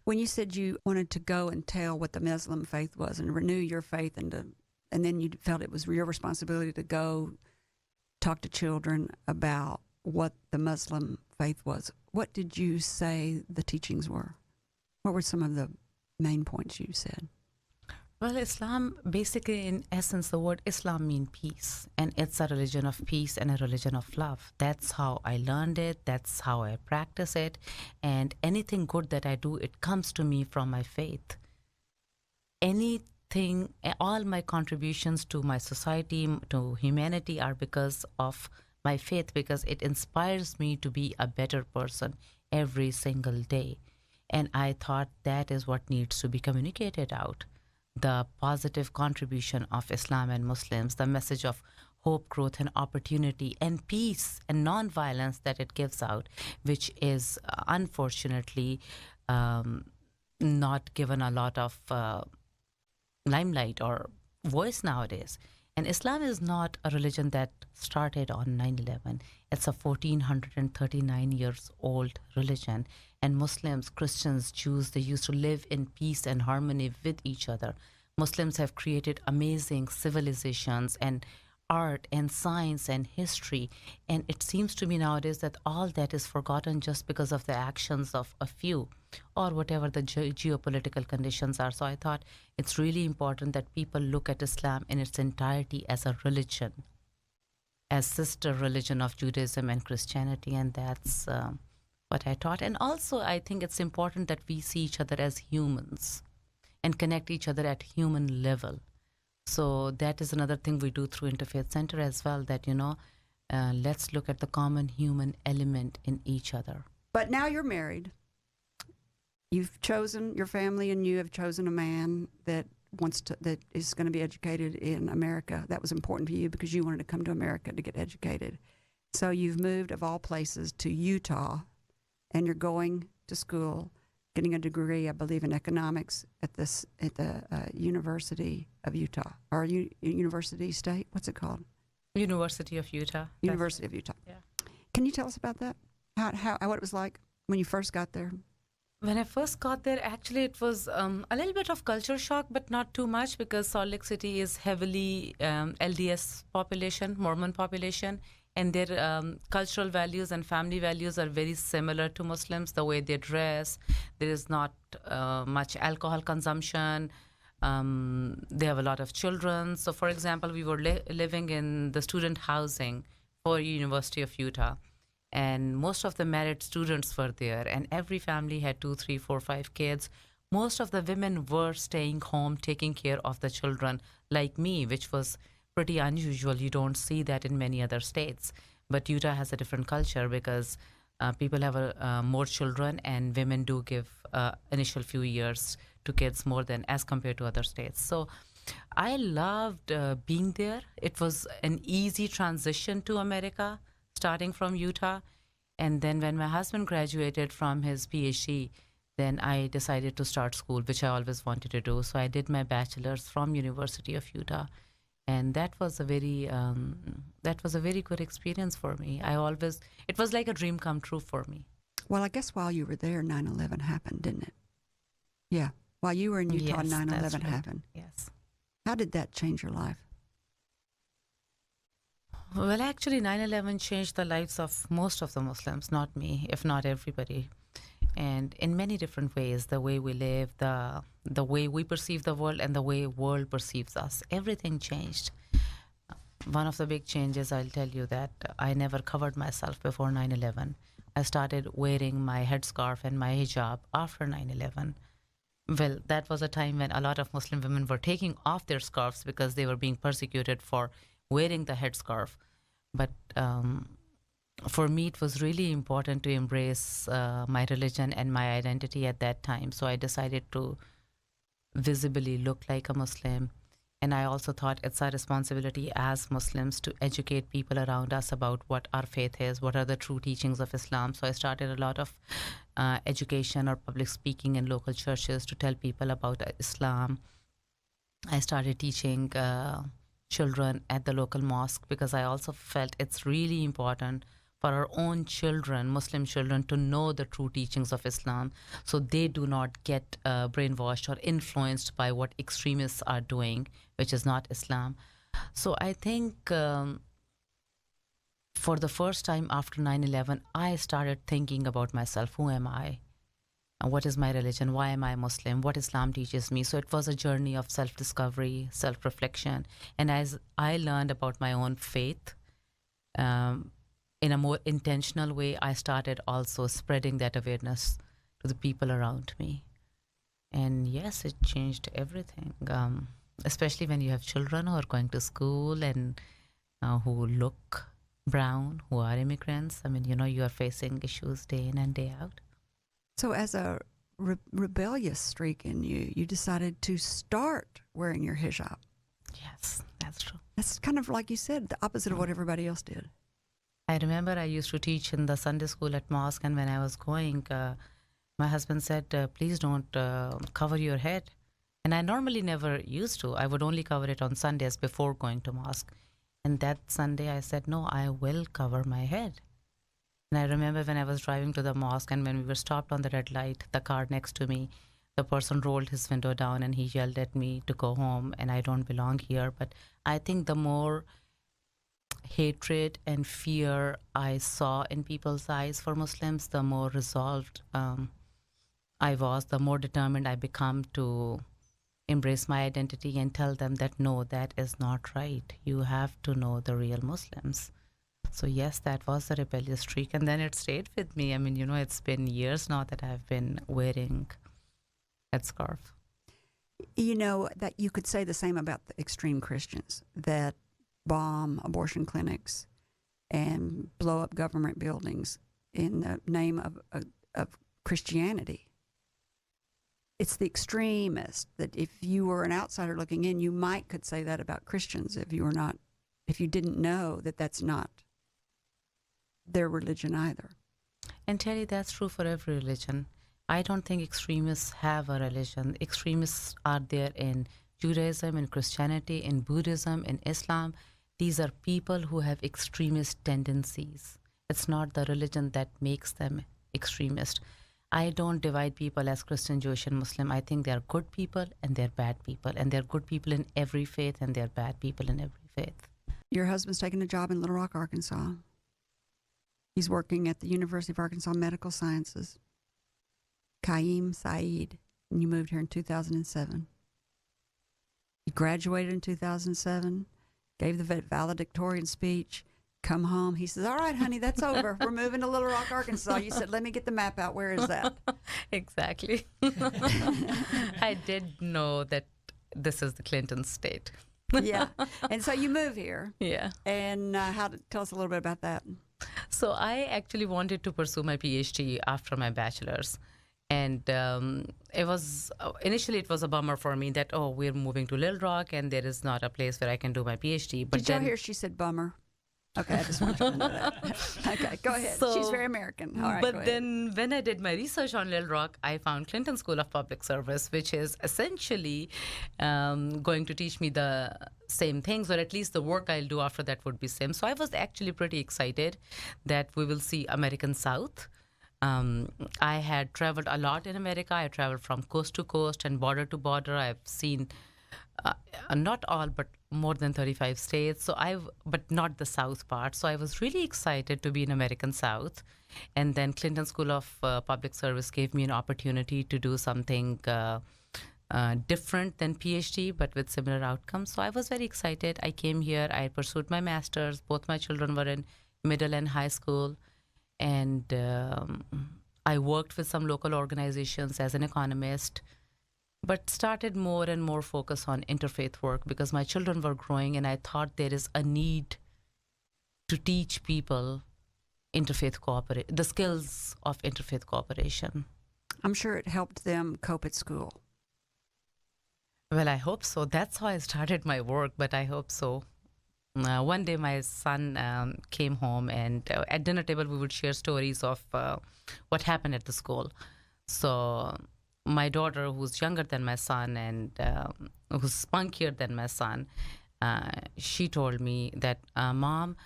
When you said you wanted to go and tell what the Muslim faith was and renew your faith, and then you felt it was your responsibility to go talk to children about what the Muslim faith was, what did you say the teachings were? What were some of the main points you said? Well, Islam, basically, in essence, the word Islam means peace. And it's a religion of peace and a religion of love. That's how I learned it. That's how I practice it. And anything good that I do, it comes to me from my faith. Anything, all my contributions to my society, to humanity are because of my faith, because it inspires me to be a better person every single day. And I thought that is what needs to be communicated out. The positive contribution of Islam and Muslims, the message of hope, growth, and opportunity, and peace and non-violence that it gives out, which is unfortunately not given a lot of limelight or voice nowadays. And Islam is not a religion that started on 9/11. It's a 1439 years old religion. And Muslims, Christians, Jews, they used to live in peace and harmony with each other. Muslims have created amazing civilizations and art and science and history. And it seems to me nowadays that all that is forgotten just because of the actions of a few or whatever the geopolitical conditions are. So I thought it's really important that people look at Islam in its entirety as a religion, as sister religion of Judaism and Christianity. And that's what I taught. And also, I think it's important that we see each other as humans and connect each other at human level. So that is another thing we do through Interfaith Center as well, that, let's look at the common human element in each other. But now you're married. You've chosen, your family and you have chosen a man that is going to be educated in America. That was important to you because you wanted to come to America to get educated. So you've moved, of all places, to Utah, and you're going to school, getting a degree, I believe, in economics at the University of Utah, or University State. What's it called? University of Utah. University of Utah. Yeah. Can you tell us about that? How what it was like when you first got there? When I first got there, actually, it was a little bit of culture shock, but not too much, because Salt Lake City is heavily LDS population, Mormon population, and their cultural values and family values are very similar to Muslims, the way they dress. There is not much alcohol consumption. They have a lot of children. So, for example, we were living in the student housing for University of Utah. And most of the married students were there, and every family had 2, 3, 4, 5 kids. Most of the women were staying home, taking care of the children, like me, which was pretty unusual. You don't see that in many other states. But Utah has a different culture because people have more children, and women do give initial few years to kids more than as compared to other states. So I loved being there. It was an easy transition to America, starting from Utah. And then when my husband graduated from his PhD, then I decided to start school, which I always wanted to do. So I did my bachelor's from University of Utah. And that was a very good experience for me. It was like a dream come true for me. Well, I guess while you were there, 9/11 happened, didn't it? Yeah. While you were in Utah, Yes, 9/11 right. happened. Yes. How did that change your life? Well, actually, 9/11 changed the lives of most of the Muslims, not me, if not everybody. And in many different ways, the way we live, the way we perceive the world, and the way world perceives us, everything changed. One of the big changes, I'll tell you, that I never covered myself before 9/11. I started wearing my headscarf and my hijab after 9/11. Well, that was a time when a lot of Muslim women were taking off their scarves because they were being persecuted for wearing the headscarf. But for me, it was really important to embrace my religion and my identity at that time. So I decided to visibly look like a Muslim. And I also thought it's our responsibility as Muslims to educate people around us about what our faith is, what are the true teachings of Islam. So I started a lot of education or public speaking in local churches to tell people about Islam. I started teaching children at the local mosque because I also felt it's really important for our own children, Muslim children, to know the true teachings of Islam, so they do not get brainwashed or influenced by what extremists are doing, which is not Islam. So I think for the first time after 9/11, I started thinking about myself. Who am I? And what is my religion? Why am I Muslim? What Islam teaches me? So it was a journey of self-discovery, self-reflection. And as I learned about my own faith, in a more intentional way, I started also spreading that awareness to the people around me. And yes, it changed everything, especially when you have children who are going to school and who look brown, who are immigrants. I mean, you are facing issues day in and day out. So as a rebellious streak in you, you decided to start wearing your hijab. Yes, that's true. That's kind of like you said, the opposite of what everybody else did. I remember I used to teach in the Sunday school at mosque, and when I was going, my husband said, please don't cover your head. And I normally never used to. I would only cover it on Sundays before going to mosque. And that Sunday I said, no, I will cover my head. And I remember when I was driving to the mosque, and when we were stopped on the red light, the car next to me, the person rolled his window down and he yelled at me to go home and I don't belong here. But I think the more hatred and fear I saw in people's eyes for Muslims, the more resolved I was, the more determined I become to embrace my identity and tell them that no, that is not right. You have to know the real Muslims. So yes, that was a rebellious streak, and then it stayed with me. I mean, it's been years now that I've been wearing that scarf. That you could say the same about the extreme Christians that bomb abortion clinics and blow up government buildings in the name of Christianity. It's the extremist that if you were an outsider looking in, you could say that about Christians if you didn't know that that's not their religion either. And Terry, that's true for every religion. I don't think extremists have a religion. Extremists are there in Judaism, in Christianity, in Buddhism, in Islam. These are people who have extremist tendencies. It's not the religion that makes them extremist. I don't divide people as Christian, Jewish, and Muslim. I think they're good people and they're bad people. And they're good people in every faith and they're bad people in every faith. Your husband's taking a job in Little Rock, Arkansas. He's working at the University of Arkansas Medical Sciences. Qayyim Said. And you moved here in 2007. You graduated in 2007, gave the valedictorian speech, come home. He says, all right, honey, that's over. We're moving to Little Rock, Arkansas. You said, let me get the map out. Where is that? Exactly. I did know that this is the Clinton state. Yeah. And so you move here. Yeah. And tell us a little bit about that. So I actually wanted to pursue my PhD after my bachelor's. And initially it was a bummer for me that, we're moving to Little Rock and there is not a place where I can do my PhD. But Did y'all hear she said bummer? Okay, I just want you to know that. Okay, go ahead. She's very American. All right, but then when I did my research on Little Rock, I found Clinton School of Public Service, which is essentially going to teach me the same things, or at least the work I'll do after that would be same. So I was actually pretty excited that we will see American South. I had traveled a lot in America. I traveled from coast to coast and border to border. I've seen not all, but more than 35 states. But not the South part. So I was really excited to be in American South. And then Clinton School of Public Service gave me an opportunity to do something different than PhD, but with similar outcomes. So I was very excited. I came here. I pursued my master's. Both my children were in middle and high school. And I worked with some local organizations as an economist, but started more and more focus on interfaith work because my children were growing and I thought there is a need to teach people the skills of interfaith cooperation. I'm sure it helped them cope at school. Well, I hope so. That's how I started my work, but I hope so. One day my son came home and at dinner table we would share stories of what happened at the school. So my daughter, who's younger than my son and who's spunkier than my son, she told me that, Mom,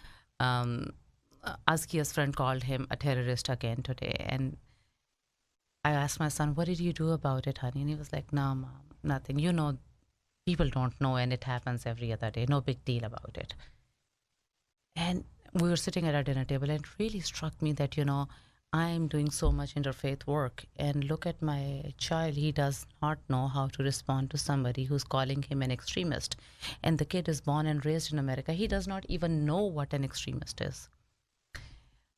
Askia's friend called him a terrorist again today. And I asked my son, what did you do about it, honey? And he was like, no, Mom, nothing. You know, people don't know, and it happens every other day. No big deal about it. And we were sitting at our dinner table, and it really struck me that, you know, I'm doing so much interfaith work, and look at my child. He does not know how to respond to somebody who's calling him an extremist. And the kid is born and raised in America. He does not even know what an extremist is.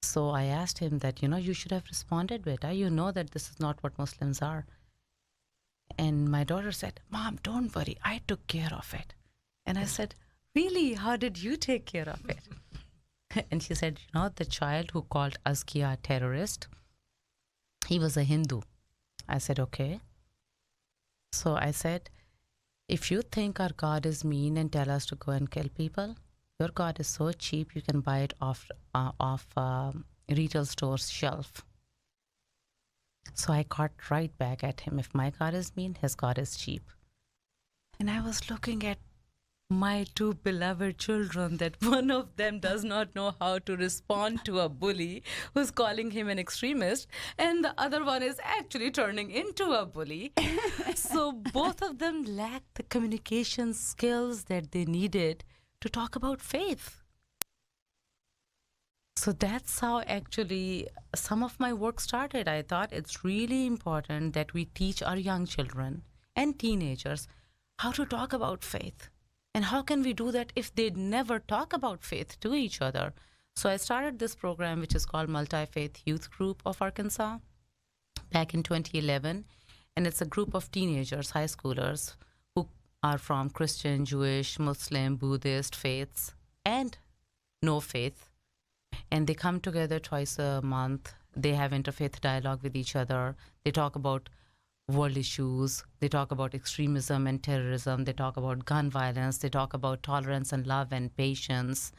So I asked him that, you know, you should have responded, beta. You know that this is not what Muslims are. And my daughter said, Mom, don't worry. I took care of it. And I said, really? How did you take care of it? And she said, you know, the child who called Askia a terrorist, he was a Hindu. I said, okay. So I said, if you think our God is mean and tell us to go and kill people, your God is so cheap you can buy it off retail store's shelf. So I caught right back at him. If my God is mean, his God is cheap. And I was looking at my two beloved children, that one of them does not know how to respond to a bully who's calling him an extremist, and the other one is actually turning into a bully. So both of them lacked the communication skills that they needed to talk about faith. So that's how actually some of my work started. I thought it's really important that we teach our young children and teenagers how to talk about faith. And how can we do that if they never talk about faith to each other? So I started this program, which is called Multi-Faith Youth Group of Arkansas, back in 2011. And it's a group of teenagers, high schoolers, who are from Christian, Jewish, Muslim, Buddhist faiths, and no faith. And they come together twice a month. They have interfaith dialogue with each other. They talk about world issues. They talk about extremism and terrorism. They talk about gun violence. They talk about tolerance and love and patience.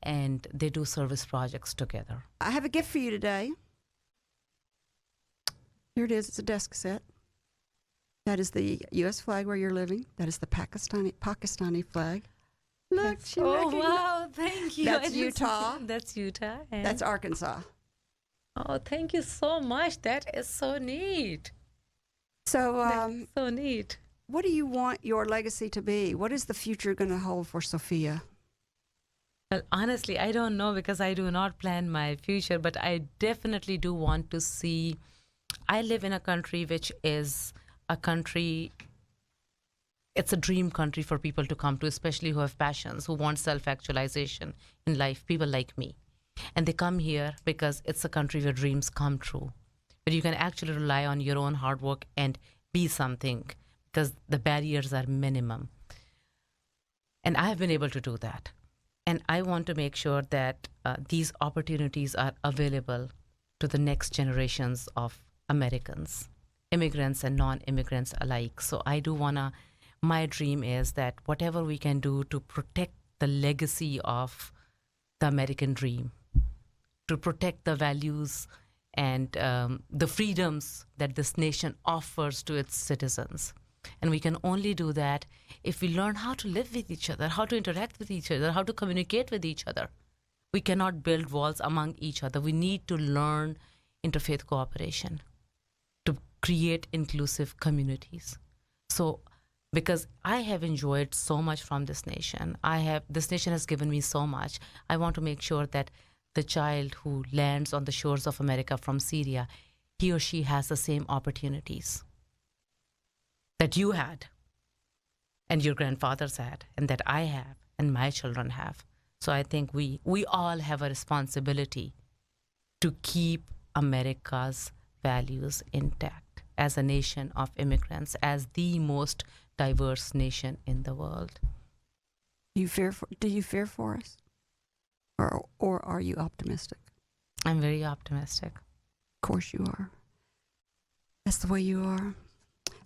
And they do service projects together. I have a gift for you today. Here it is. It's a desk set. That is the U.S. flag where you're living. That is the Pakistani flag. Look, she recognized. Wow, thank you. That's Utah. That's Utah. That's Arkansas. Oh, thank you so much. That is so neat. So, so neat. What do you want your legacy to be? What is the future going to hold for Sophia? Well, honestly, I don't know, because I do not plan my future, but I definitely do want to see. I live in a country which is a country, it's a dream country for people to come to, especially who have passions, who want self-actualization in life, people like me. And they come here because it's a country where dreams come true, where you can actually rely on your own hard work and be something, because the barriers are minimum. And I have been able to do that. And I want to make sure that these opportunities are available to the next generations of Americans, immigrants and non-immigrants alike. So I do want to, my dream is that whatever we can do to protect the legacy of the American dream, to protect the values and the freedoms that this nation offers to its citizens. And we can only do that if we learn how to live with each other, how to interact with each other, how to communicate with each other. We cannot build walls among each other. We need to learn interfaith cooperation to create inclusive communities. So, because I have enjoyed so much from this nation, this nation has given me so much. I want to make sure that the child who lands on the shores of America from Syria, he or she has the same opportunities that you had, and your grandfathers had, and that I have, and my children have. So I think we all have a responsibility to keep America's values intact as a nation of immigrants, as the most diverse nation in the world. Do you fear for us? Or are you optimistic? I'm very optimistic. Of course you are. That's the way you are.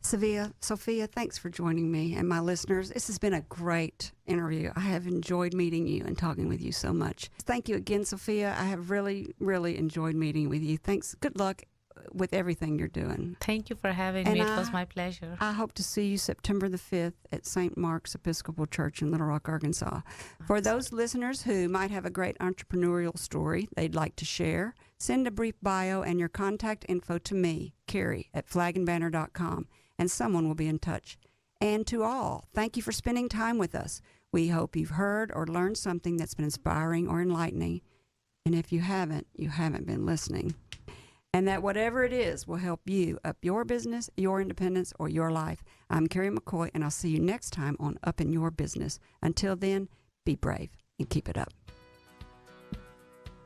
Sophia, thanks for joining me and my listeners. This has been a great interview. I have enjoyed meeting you and talking with you so much. Thank you again, Sophia. I have really, really enjoyed meeting with you. Thanks. Good luck with everything you're doing. Thank you for having And me. It was my pleasure. I hope to see you September the 5th at St. Mark's Episcopal Church in Little Rock, Arkansas. For those listeners who might have a great entrepreneurial story they'd like to share, send a brief bio and your contact info to me, Kerry, at flagandbanner.com, and someone will be in touch. And to all, thank you for spending time with us. We hope you've heard or learned something that's been inspiring or enlightening. And if you haven't been listening. And that whatever it is will help you up your business, your independence, or your life. I'm Kerry McCoy, and I'll see you next time on Up in Your Business. Until then, be brave and keep it up.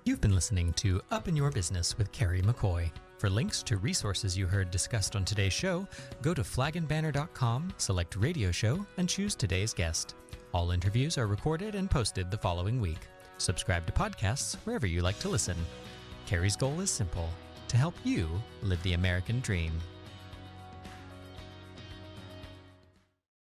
You've been listening to Up in Your Business with Kerry McCoy. For links to resources you heard discussed on today's show, go to flagandbanner.com, select Radio Show, and choose today's guest. All interviews are recorded and posted the following week. Subscribe to podcasts wherever you like to listen. Kerry's goal is simple: to help you live the American dream.